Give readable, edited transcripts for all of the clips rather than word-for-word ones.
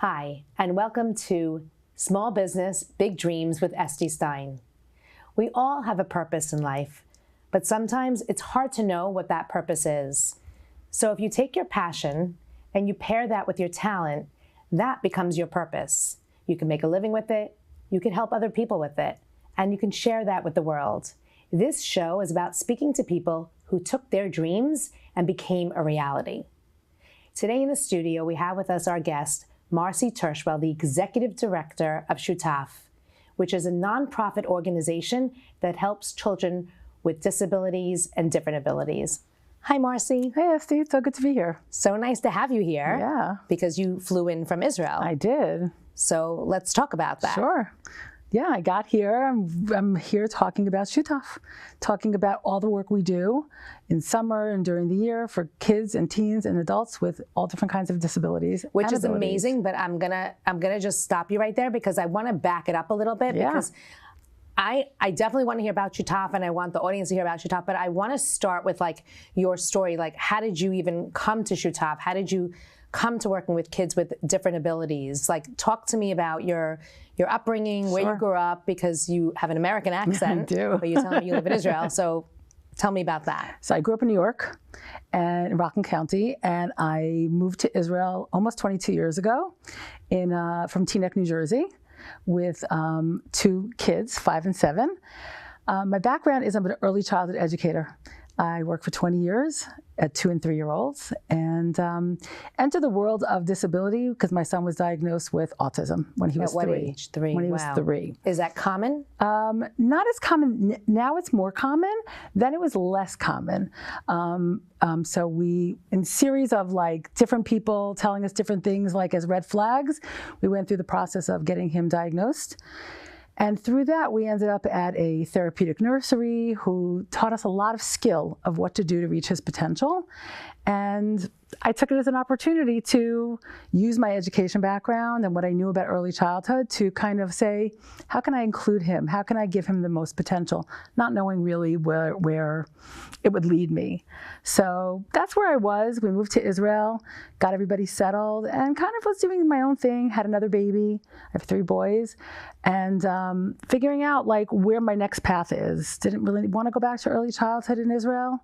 Hi, and welcome to Small Business, Big Dreams with Estee Stein. We all have a purpose in life, but sometimes it's hard to know what that purpose is. So if you take your passion and you pair that with your talent, that becomes your purpose. You can make a living with it, you can help other people with it, and you can share that with the world. This show is about speaking to people who took their dreams and became a reality. Today in the studio, we have with us our guest, Marci Tirschwell, the Executive Director of Shutaf, which is a nonprofit organization that helps children with disabilities and different abilities. Hi, Marci. Hey, Estee. It's so good to be here. So nice to have you here. Yeah. Because you flew in from Israel. I did. So let's talk about that. Sure. Yeah, I got here. I'm here talking about Shutaf, talking about all the work we do in summer and during the year for kids and teens and adults with all different kinds of disabilities. Which is amazing, but I'm gonna just stop you right there because I want to back it up a little bit because I definitely want to hear about Shutaf and I want the audience to hear about Shutaf, but I want to start with like your story. Like, how did you even come to Shutaf? How did you come to working with kids with different abilities? Like, talk to me about your upbringing, where you grew up, because you have an American accent. I do. But you tell me you live in Israel, so tell me about that. So I grew up in New York and in Rockland County, and I moved to Israel almost 22 years ago from Teaneck, New Jersey, with two kids, 5 and 7. My background is I'm an early childhood educator. I worked for 20 years at 2- and 3-year-olds and entered the world of disability because my son was diagnosed with autism when he was 3. At what age? 3. When he was 3. Is that common? Not as common. Now it's more common. Then it was less common. So we, in series of like different people telling us different things like as red flags, we went through the process of getting him diagnosed. And through that, we ended up at a therapeutic nursery who taught us a lot of skill of what to do to reach his potential. And I took it as an opportunity to use my education background and what I knew about early childhood to kind of say, how can I include him? How can I give him the most potential? Not knowing really where it would lead me. So that's where I was. We moved to Israel, got everybody settled, and kind of was doing my own thing, had another baby. I have 3 boys. And figuring out like where my next path is. Didn't really want to go back to early childhood in Israel.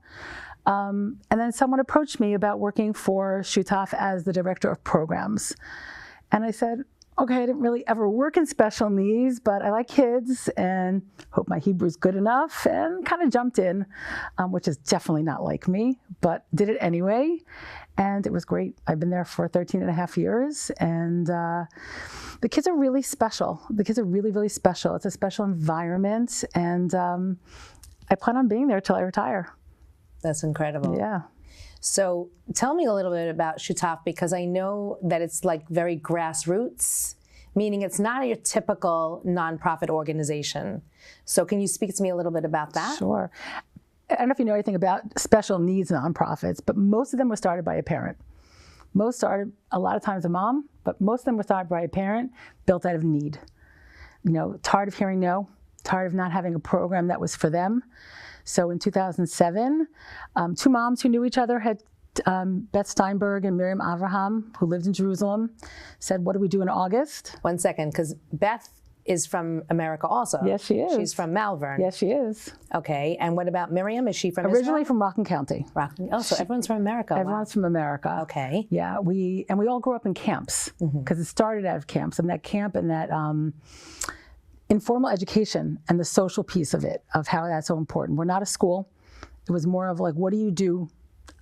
And then someone approached me about working for Shutaf as the director of programs. And I said, okay, I didn't really ever work in special needs, but I like kids and hope my Hebrew's good enough, and kind of jumped in, which is definitely not like me, but did it anyway. And it was great. I've been there for 13 and a half years, and the kids are really special. The kids are really, really special. It's a special environment, and I plan on being there till I retire. That's incredible. Yeah. So tell me a little bit about Shutaf, because I know that it's like very grassroots, meaning it's not your typical nonprofit organization. So can you speak to me a little bit about that? Sure. I don't know if you know anything about special needs nonprofits, but most of them were started by a parent. Most started, a lot of times a mom, but most of them were started by a parent, built out of need. You know, tired of hearing no, tired of not having a program that was for them. So in 2007, 2 moms who knew each other had Beth Steinberg and Miriam Avraham, who lived in Jerusalem, said, what do we do in August? 1 second, because Beth is from America also. Yes, she is. She's from Malvern. Yes, she is. Okay, and what about Miriam? Is she from Originally Israel? from Rockland County. Rockland. Oh, so everyone's from America. Everyone's from America. Okay. Yeah, we all grew up in camps because it started out of camps, and that camp and that informal education and the social piece of it, of how that's so important. We're not a school. It was more of like, what do you do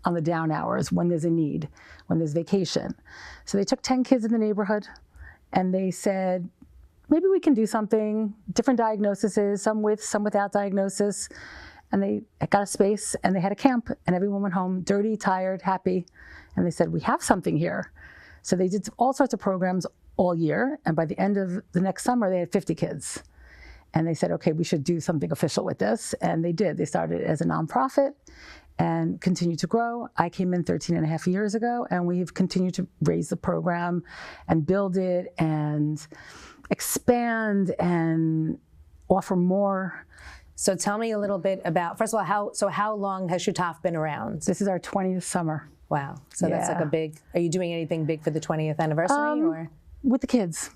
on the down hours when there's a need, when there's vacation? So they took 10 kids in the neighborhood and they said, maybe we can do something, different diagnoses, some with, some without diagnosis. And they got a space and they had a camp and everyone went home dirty, tired, happy. And they said, we have something here. So they did all sorts of programs all year, and by the end of the next summer, they had 50 kids. And they said, okay, we should do something official with this, and they did. They started as a nonprofit and continued to grow. I came in 13 and a half years ago, and we've continued to raise the program and build it and expand and offer more. So tell me a little bit about, first of all, how long has Shutaf been around? This is our 20th summer. Wow. So that's like a big, are you doing anything big for the 20th anniversary or? with the kids.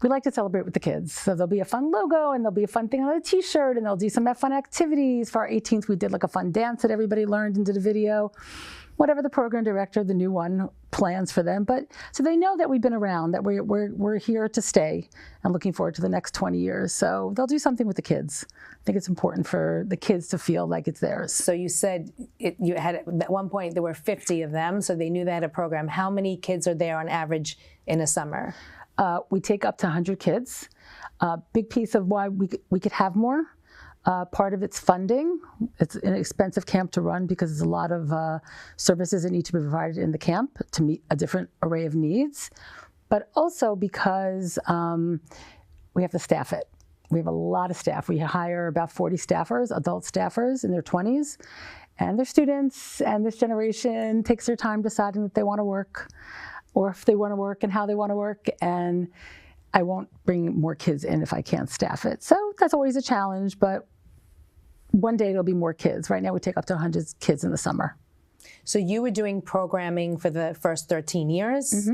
We like to celebrate with the kids. So there'll be a fun logo and there'll be a fun thing on a t-shirt and they'll do some fun activities. For our 18th, we did like a fun dance that everybody learned and did a video. Whatever the program director, the new one, plans for them. But so they know that we've been around, that we're here to stay and looking forward to the next 20 years. So they'll do something with the kids. I think it's important for the kids to feel like it's theirs. So you said you had, at one point there were 50 of them, so they knew they had a program. How many kids are there on average in a summer? We take up to 100 kids. Big piece of why we could have more. Part of it's funding. It's an expensive camp to run because there's a lot of services that need to be provided in the camp to meet a different array of needs, but also because we have to staff it. We have a lot of staff. We hire about 40 staffers, adult staffers in their 20s, and they're students, and this generation takes their time deciding that they want to work, or if they want to work and how they want to work, and I won't bring more kids in if I can't staff it. So that's always a challenge, but one day there'll be more kids. Right now we take up to 100 kids in the summer. So you were doing programming for the first 13 years,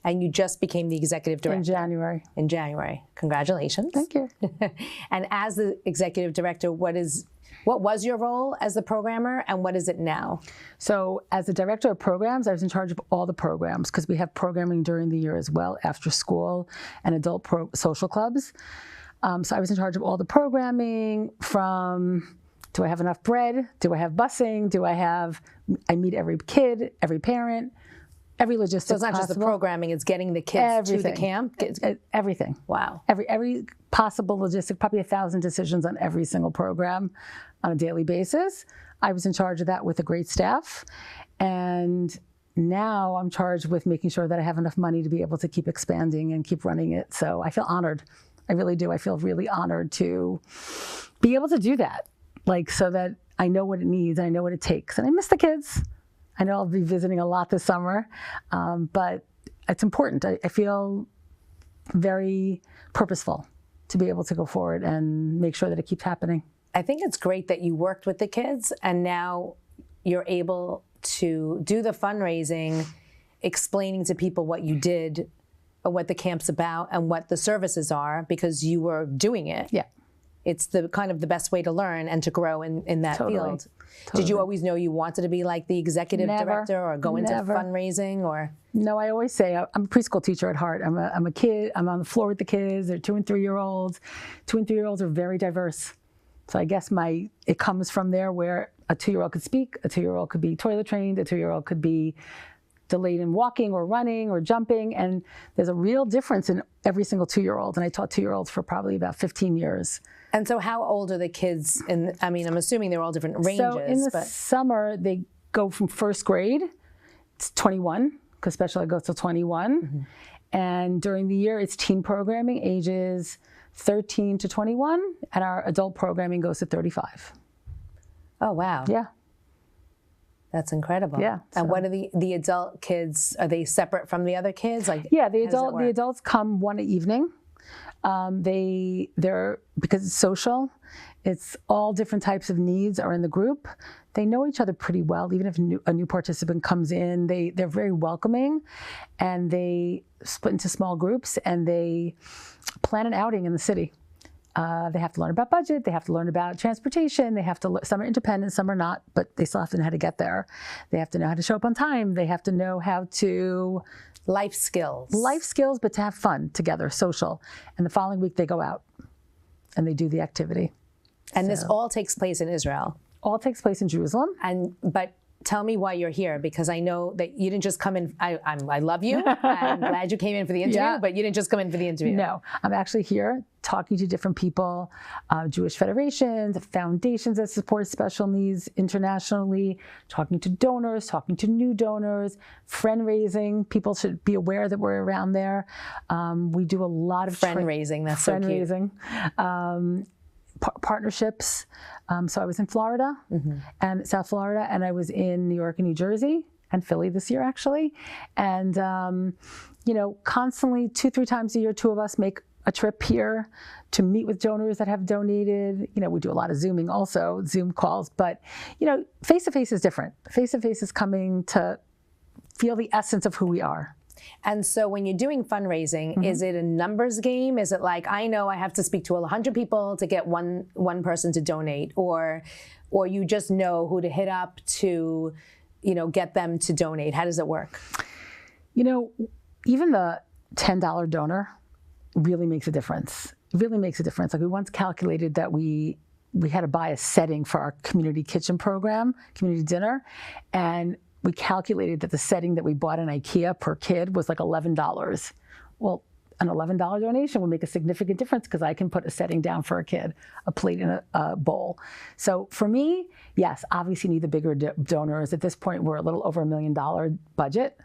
and you just became the executive director. In January. In January. Congratulations. Thank you. And as the executive director, what was your role as the programmer, and what is it now? So as the director of programs, I was in charge of all the programs because we have programming during the year as well, after school and adult social clubs. So I was in charge of all the programming from, do I have enough bread? Do I have busing? I meet every kid, every parent, every logistics. So it's not just the programming, it's getting the kids to the camp? Everything. Wow. Every possible logistic, probably 1,000 decisions on every single program on a daily basis. I was in charge of that with a great staff. And now I'm charged with making sure that I have enough money to be able to keep expanding and keep running it. So I feel honored. I really do. I feel really honored to be able to do that, so that I know what it needs, I know what it takes. And I miss the kids. I know I'll be visiting a lot this summer, but it's important. I feel very purposeful to be able to go forward and make sure that it keeps happening. I think it's great that you worked with the kids and now you're able to do the fundraising, explaining to people what you did, or what the camp's about, and what the services are, because you were doing it. Yeah. It's the kind of the best way to learn and to grow in that field. Totally. Did you always know you wanted to be like the executive director or go into fundraising, or? No, I always say I'm a preschool teacher at heart. I'm a kid. I'm on the floor with the kids. They're 2 and 3 year olds. 2 and 3 year olds are very diverse. So I guess it comes from there, where a 2-year-old could speak, a 2-year-old could be toilet trained, a 2-year-old could be delayed in walking or running or jumping, and there's a real difference in every single 2-year-old. And I taught 2-year-olds for probably about 15 years. And so how old are the kids? I'm assuming they're all different ranges. So in the summer, they go from first grade to 21, because special ed goes till 21. And during the year, it's teen programming, ages 13 to 21, and our adult programming goes to 35. Oh, wow. Yeah. That's incredible. Yeah. And what are the adult kids? Are they separate from the other kids? Yeah, the adults come one evening. They're because it's social. It's all different types of needs are in the group. They know each other pretty well. Even if a new participant comes in, they're very welcoming, and they split into small groups and they plan an outing in the city. They have to learn about budget. They have to learn about transportation. They have to. Some are independent, some are not, but they still have to know how to get there. They have to know how to show up on time. They have to know how to life skills, but to have fun together, social. And the following week they go out and they do the activity. And this all takes place in Israel. All takes place in Jerusalem. But tell me why you're here, because I know that you didn't just come in. I love you. I'm glad you came in for the interview, but you didn't just come in for the interview. No, I'm actually here talking to different people, Jewish federations, foundations that support special needs internationally, talking to donors, talking to new donors, friend raising. People should be aware that we're around there. We do a lot of friend raising. That's so cute. Friend raising. Partnerships. So I was in Florida and South Florida, and I was in New York and New Jersey and Philly this year, actually. And, constantly 2-3 times a year, 2 of us make a trip here to meet with donors that have donated. We do a lot of Zooming also, Zoom calls, but, face-to-face is different. Face-to-face is coming to feel the essence of who we are. And so when you're doing fundraising, is it a numbers game? Is it like, I know I have to speak to 100 people to get one person to donate, or you just know who to hit up to, get them to donate? How does it work? Even the $10 donor really makes a difference. It really makes a difference. Like, we once calculated that we had to buy a setting for our community kitchen program, community dinner, and we calculated that the setting that we bought in IKEA per kid was like $11. Well, an $11 donation would make a significant difference because I can put a setting down for a kid, a plate and a bowl. So for me, yes, obviously you need the bigger donors. At this point, we're a little over $1 million budget,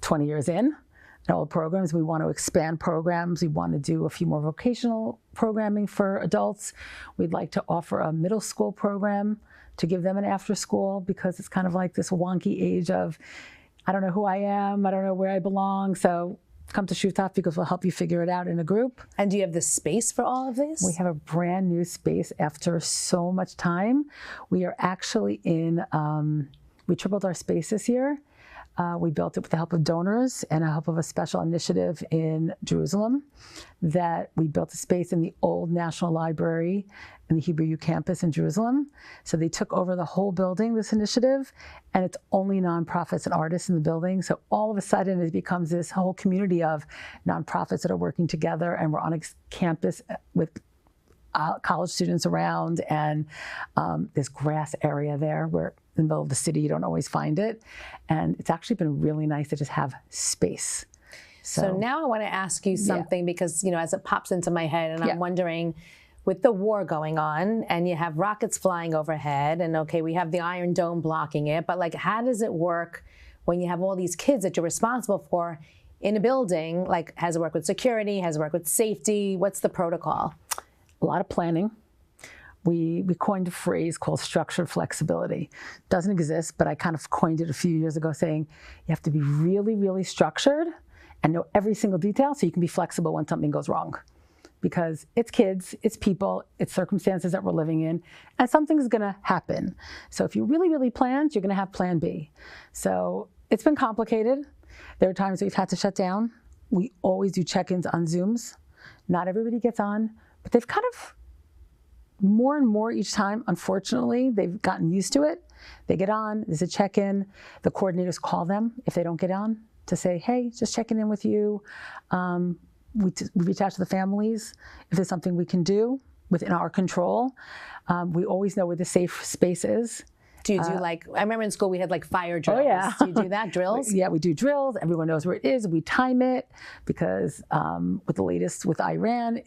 20 years in. And all the programs, we want to expand programs. We want to do a few more vocational programming for adults. We'd like to offer a middle school program to give them an after school, because it's kind of like this wonky age of, I don't know who I am, I don't know where I belong. So come to Shutaf because we'll help you figure it out in a group. And do you have the space for all of this? We have a brand new space after so much time. We are actually we tripled our space this year. We built it with the help of donors and the help of a special initiative in Jerusalem, that we built a space in the old National Library in the Hebrew U campus in Jerusalem. So they took over the whole building, this initiative, and it's only nonprofits and artists in the building. So all of a sudden it becomes this whole community of nonprofits that are working together, and we're on a campus with college students around, and this grass area there where in the middle of the city, you don't always find it. And it's actually been really nice to just have space. So now I want to ask you something, because, as it pops into my head, and I'm wondering, with the war going on and you have rockets flying overhead, and okay, we have the Iron Dome blocking it, but like, how does it work when you have all these kids that you're responsible for in a building? Like, has it work with security? Has it work with safety? What's the protocol? A lot of planning. We coined a phrase called structured flexibility. Doesn't exist, but I kind of coined it a few years ago, saying you have to be really, really structured and know every single detail so you can be flexible when something goes wrong. Because it's kids, it's people, it's circumstances that we're living in, and something's gonna happen. So if you really, really planned, you're gonna have plan B. So it's been complicated. There are times we've had to shut down. We always do check-ins on Zooms. Not everybody gets on, but they've kind of more and more each time, unfortunately, they've gotten used to it. They get on, there's a check-in. The coordinators call them if they don't get on to say, hey, just checking in with you. We reach out to the families if there's something we can do within our control. We always know where the safe space is. Do you do I remember in school we had like fire drills. Oh yeah. Do you do that, drills? Yeah, we do drills. Everyone knows where it is. We time it because with the latest with Iran,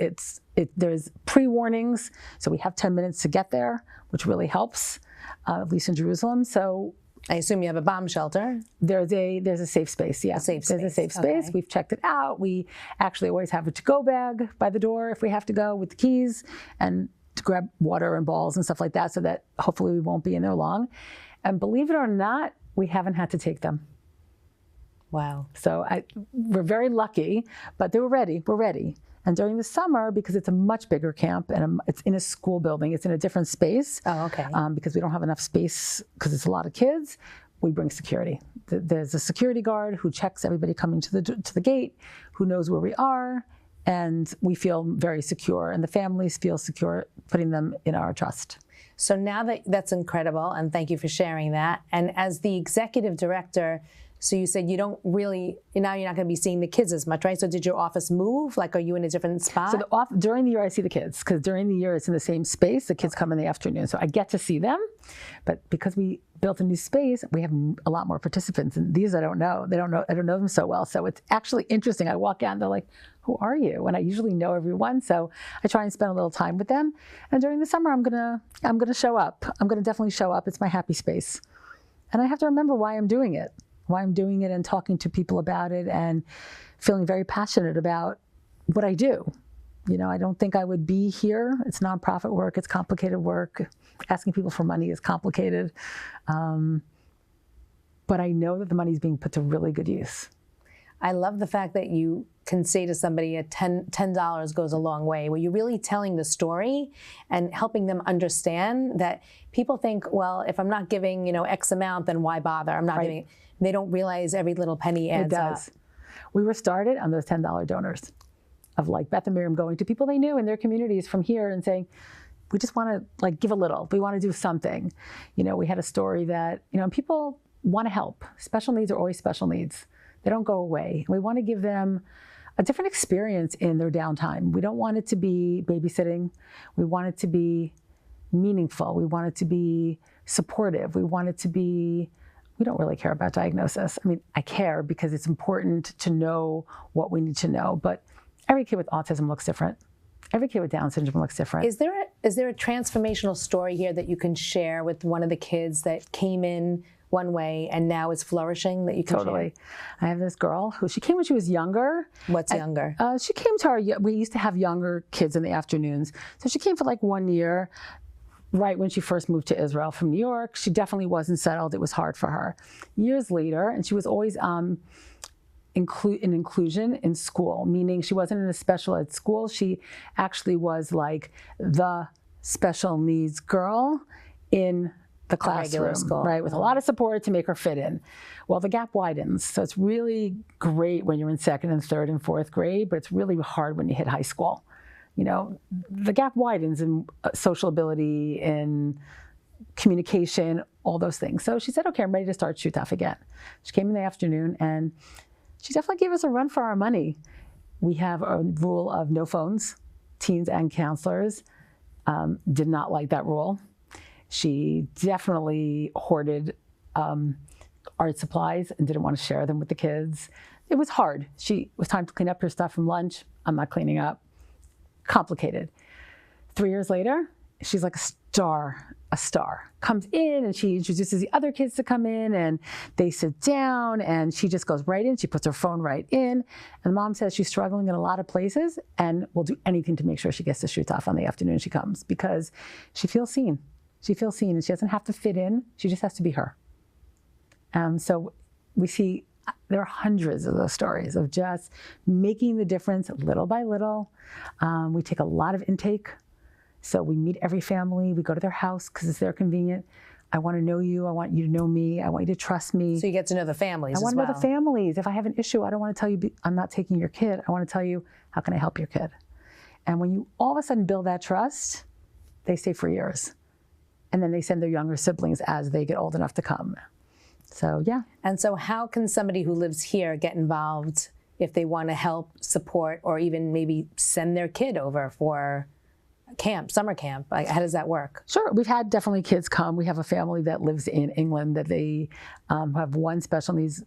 there's pre-warnings. So we have 10 minutes to get there, which really helps, at least in Jerusalem. So I assume you have a bomb shelter. There's a safe space, yeah. There's a safe space. Okay. We've checked it out. We actually always have a to-go bag by the door if we have to go with the keys, and to grab water and balls and stuff like that, so that hopefully we won't be in there long. And believe it or not, we haven't had to take them. Wow. So we're very lucky, but they were ready. We're ready. And during the summer, because it's a much bigger camp and it's in a school building, it's in a different space. Oh, okay. Because we don't have enough space because it's a lot of kids, we bring security. There's a security guard who checks everybody coming to the gate, who knows where we are, and we feel very secure, and the families feel secure putting them in our trust. So now that's incredible, and thank you for sharing that. And as the executive director, so you said you don't really, now you're not going to be seeing the kids as much, right? So did your office move? Like, are you in a different spot? So during the year I see the kids, because during the year it's in the same space. The kids come in the afternoon, so I get to see them. But because we built a new space, we have a lot more participants, and these I don't know. I don't know them so well. So it's actually interesting. I walk out and they're like, who are you? And I usually know everyone, so I try and spend a little time with them. And during the summer, I'm gonna show up. I'm gonna definitely show up. It's my happy space, and I have to remember why I'm doing it. And talking to people about it and feeling very passionate about what I do. I don't think I would be here. It's nonprofit work, it's complicated work. Asking people for money is complicated. But I know that the money is being put to really good use. I love the fact that you can say to somebody $10 goes a long way, where you're really telling the story and helping them understand that people think, well, if I'm not giving, X amount, then why bother? I'm not giving. They don't realize every little penny adds up. We were started on those $10 donors of like Beth and Miriam going to people they knew in their communities from here and saying, we just want to like give a little, we want to do something. You know, we had a story that, you know, people want to help. Special needs are always special needs. They don't go away. We want to give them a different experience in their downtime. We don't want it to be babysitting. We want it to be meaningful. We want it to be supportive. We want it to be, we don't really care about diagnosis. I mean, I care because it's important to know what we need to know, but every kid with autism looks different. Every kid with Down syndrome looks different. Is there a transformational story here that you can share with one of the kids that came in one way and now is flourishing that you can Totally. I have this girl who, she came when she was younger. What's younger? She came to our, we used to have younger kids in the afternoons. So she came for like 1 year, right when she first moved to Israel from New York. She definitely wasn't settled. It was hard for her. Years later, and she was always inclusion in school, meaning she wasn't in a special ed school. She actually was like the special needs girl in the classroom, right, with a lot of support to make her fit in. Well, the gap widens, so it's really great when you're in second and third and fourth grade, but it's really hard when you hit high school. You know, the gap widens in social ability, in communication, all those things. So she said, okay, I'm ready to start Shutaf again. She came in the afternoon, and she definitely gave us a run for our money. We have a rule of no phones. Teens and counselors did not like that rule. She definitely hoarded art supplies and didn't want to share them with the kids. It was hard. It was time to clean up her stuff from lunch. I'm not cleaning up. Complicated. 3 years later, she's like a star. Comes in and she introduces the other kids to come in and they sit down and she just goes right in. She puts her phone right in. And mom says she's struggling in a lot of places and will do anything to make sure she gets to Shutaf on the afternoon she comes because she feels seen. She feels seen and she doesn't have to fit in. She just has to be her. So we see there are hundreds of those stories of just making the difference little by little. We take a lot of intake. So we meet every family. We go to their house because it's their convenient. I want to know you. I want you to know me. I want you to trust me. So you get to know the families as well. I want to know the families. If I have an issue, I don't want to tell you I'm not taking your kid. I want to tell you, how can I help your kid? And when you all of a sudden build that trust, they stay for years. And then they send their younger siblings as they get old enough to come. So, yeah. And so how can somebody who lives here get involved if they want to help, support, or even maybe send their kid over for camp, summer camp? Like, how does that work? Sure. We've had definitely kids come. We have a family that lives in England that they have one special needs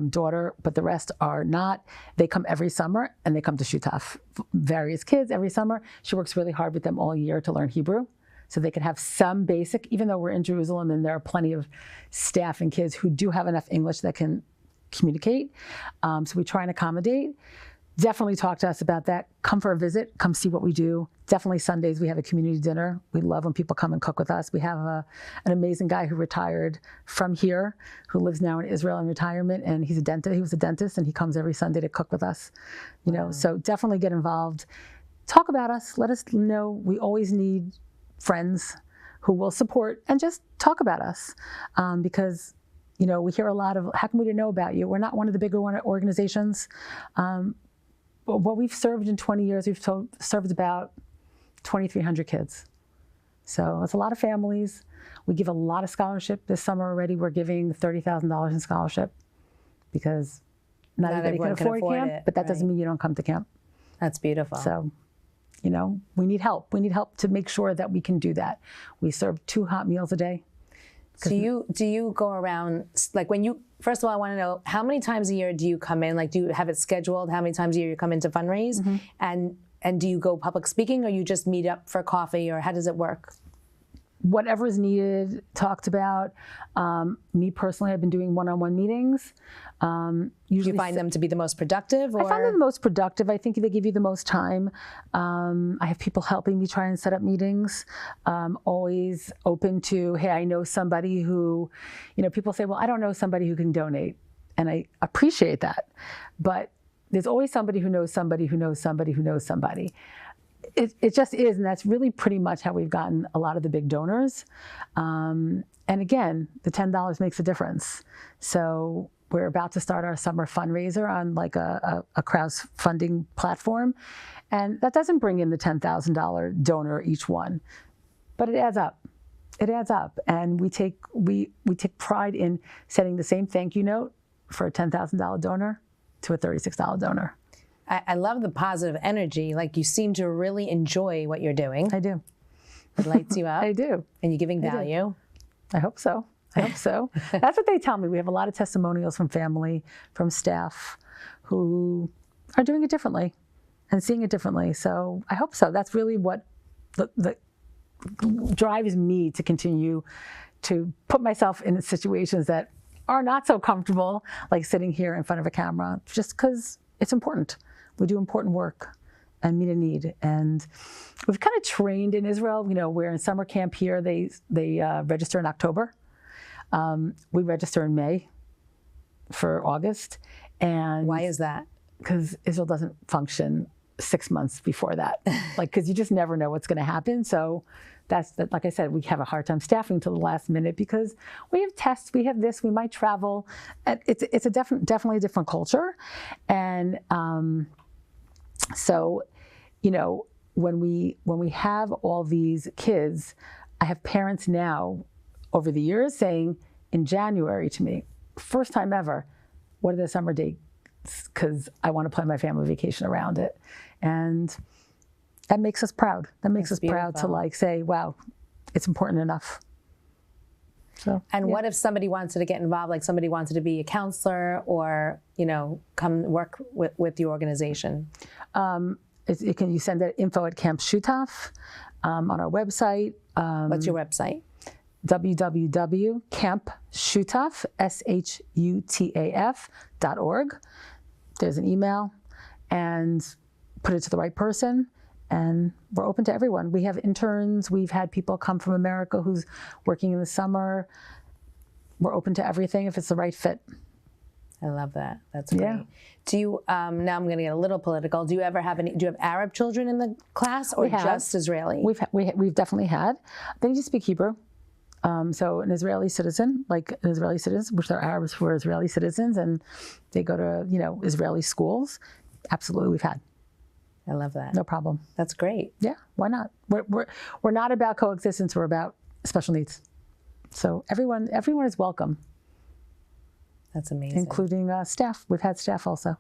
daughter, but the rest are not. They come every summer and they come to Shutaf. Various kids every summer. She works really hard with them all year to learn Hebrew so they can have some basic, even though we're in Jerusalem and there are plenty of staff and kids who do have enough English that can communicate. So we try and accommodate. Definitely talk to us about that. Come for a visit. Come see what we do. Definitely Sundays we have a community dinner. We love when people come and cook with us. We have an amazing guy who retired from here, who lives now in Israel in retirement, and he's a dentist. He was a dentist, and he comes every Sunday to cook with us. You know, so definitely get involved. Talk about us. Let us know. We always need friends who will support and just talk about us, because you know we hear a lot of, how come we didn't know about you? We're not one of the bigger organizations. But what we've served in 20 years, we've served about 2,300 kids. So it's a lot of families. We give a lot of scholarship. This summer already, we're giving $30,000 in scholarship because not everybody can afford camp, but that doesn't mean you don't come to camp. That's beautiful. So, you know, we need help. We need help to make sure that we can do that. We serve 2 hot meals a day. Do you go around, like when you, first of all, I want to know, how many times a year do you come in? Like, do you have it scheduled? How many times a year you come in to fundraise? Mm-hmm. And do you go public speaking, or you just meet up for coffee, or how does it work? Whatever is needed, talked about. Me personally, I've been doing one-on-one meetings. Usually, do you find them to be the most productive? Or? I find them the most productive. I think they give you the most time. I have people helping me try and set up meetings. Always open to, hey, I know somebody who, you know, people say, well, I don't know somebody who can donate. And I appreciate that. But there's always somebody who knows somebody who knows somebody who knows somebody. It just is, and that's really pretty much how we've gotten a lot of the big donors. And again, the $10 makes a difference. So we're about to start our summer fundraiser on like a crowdfunding platform. And that doesn't bring in the $10,000 donor each one, but it adds up. It adds up. And we take pride in sending the same thank you note for a $10,000 donor to a $36 donor. I love the positive energy. Like, you seem to really enjoy what you're doing. I do. It lights you up. I do. And you're giving value. I hope so. I hope so. That's what they tell me. We have a lot of testimonials from family, from staff who are doing it differently and seeing it differently. So I hope so. That's really what the drives me to continue to put myself in situations that are not so comfortable, like sitting here in front of a camera, just because it's important. We do important work and meet a need. And we've kind of trained in Israel. You know, we're in summer camp here. They register in October. We register in May for August. And why is that? Because Israel doesn't function 6 months before that. Like, because you just never know what's going to happen. So like I said, we have a hard time staffing to the last minute because we have tests, we have this, we might travel. It's a definitely a different culture. And so, you know, when we have all these kids, I have parents now over the years saying in January to me, first time ever, what are the summer dates? Because I want to plan my family vacation around it. And that makes us proud. That makes us proud to like say, wow, it's important enough. So, and what if somebody wanted to get involved, like somebody wanted to be a counselor or, you know, come work with your organization? You send that info at Camp Shutaf on our website. What's your website? www.campshutaf.org. There's an email, and put it to the right person. And we're open to everyone. We have interns. We've had people come from America who's working in the summer. We're open to everything if it's the right fit. I love that. That's great. Yeah. Do you, now I'm going to get a little political. Do you ever have do you have Arab children in the class or just Israeli? We've definitely had. They need to speak Hebrew. So an Israeli citizen, which they're Arabs who are Israeli citizens, and they go to, you know, Israeli schools. Absolutely, we've had. I love that. No problem. That's great. Yeah, why not? We're not about coexistence. We're about special needs. So everyone is welcome. That's amazing. Including staff. We've had staff also.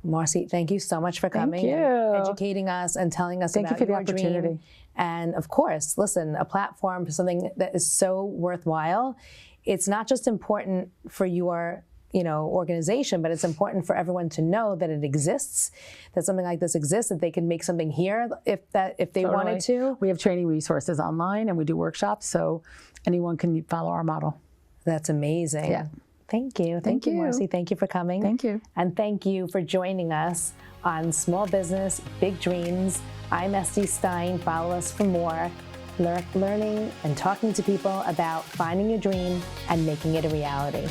Marci, thank you so much for coming. Thank you. And educating us and telling us about your dream. And of course, listen, a platform for something that is so worthwhile. It's not just important for your, you know, organization, but it's important for everyone to know that it exists, that something like this exists, that they can make something here if they wanted to. We have training resources online and we do workshops, so anyone can follow our model. That's amazing. Yeah. Thank you. Thank you, Marci. Thank you for coming. Thank you. And thank you for joining us on Small Business, Big Dreams. I'm Estee Stein. Follow us for more learning and talking to people about finding your dream and making it a reality.